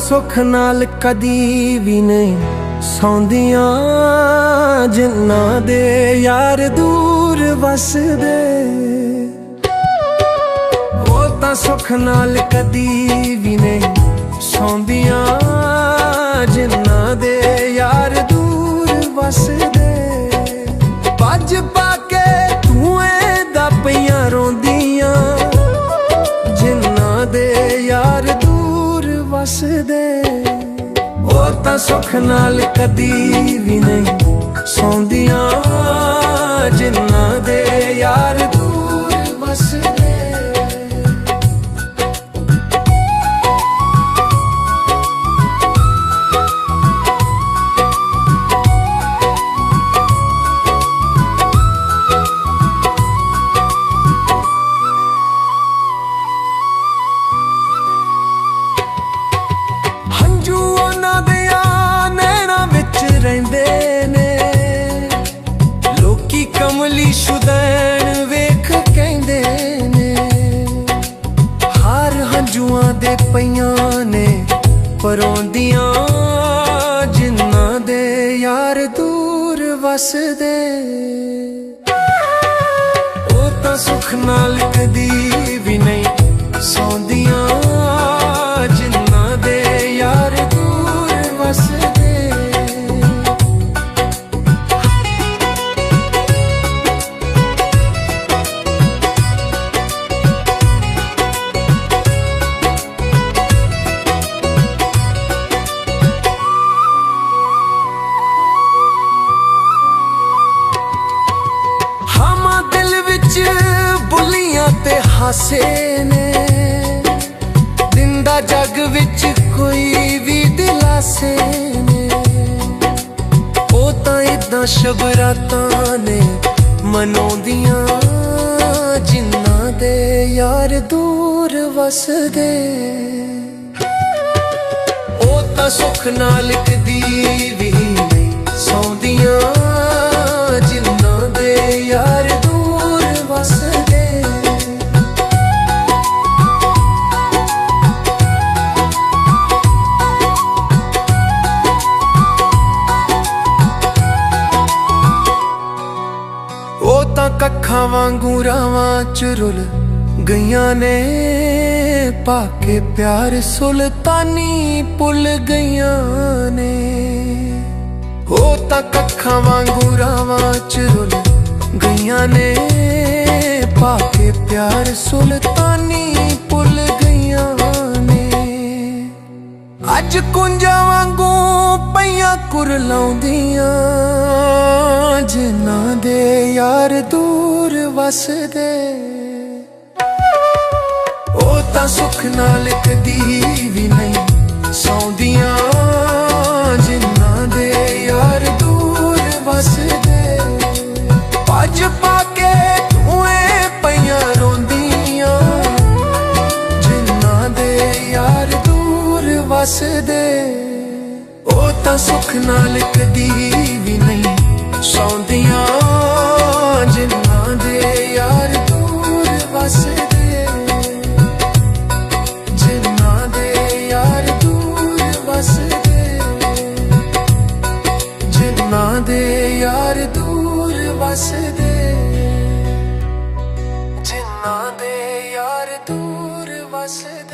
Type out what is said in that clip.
सुख नाल कदी भी नहीं सौंदियां, जिन्ना दे यार दूर वसदे। वो तां सुख नाल कदी भी नहीं सौंदियां, जिन्ना दे यार दूर वसदे। भज पाके धुएं दा पईयां रोंदियां, जिन्ना दे यार दूर वसदे। वो तां सुख नाल कदी भी नहीं सौंदियां, जिन्ना दे यार दूर वसदे। लोकी कमली शुदैन वेख कहंदे ने, हार हंजुआं दे पईयां ने परोंदियां, जिन्ना दे यार दूर वसदे। ओ तां सुख नाल कदी भी नहीं सौंदियां, जिन्ना दे यार दूर वसदे। बुलियां ते हासे ने, दिंदा जग विच कोई भी दिलासे ने। ओ तां इदां शबरातां ने मनौंदियां, जिन्ना दे यार दूर वसदे। ओ तां सुख नाल कदी भी नहीं सौंदियां, जिन्ना दे यार दूर वसदे। ओ तां कक्खां वांगू रावां च रुल गईयां ने, पाके प्यार सुल्तानी भुल गईयां ने। ओ तां कक्खां वांगू रावां च रुल गईयां ने, पाके प्यार सुल्तानी भुल गईयां ने। अज कुंजा वांगू पईयां कुरलाउंदियां, जिन्ना दे यार दूर वसदे। ओ तां सुख नाल कदी भी नहीं सौंदियां, जिन्ना दे यार दूर वसदे। भज पाके धुएं पईयां रोंदियां, जिन्ना दे यार दूर वसदे। ओ तां सुख नाल कदी भी नहीं सौंदियां, जिन्ना दे यार दूर वसदे। जिन्ना दे यार दूर वसदे, जिन्ना दे यार दूर वसदे, जिन्ना दे यार दूर वसदे।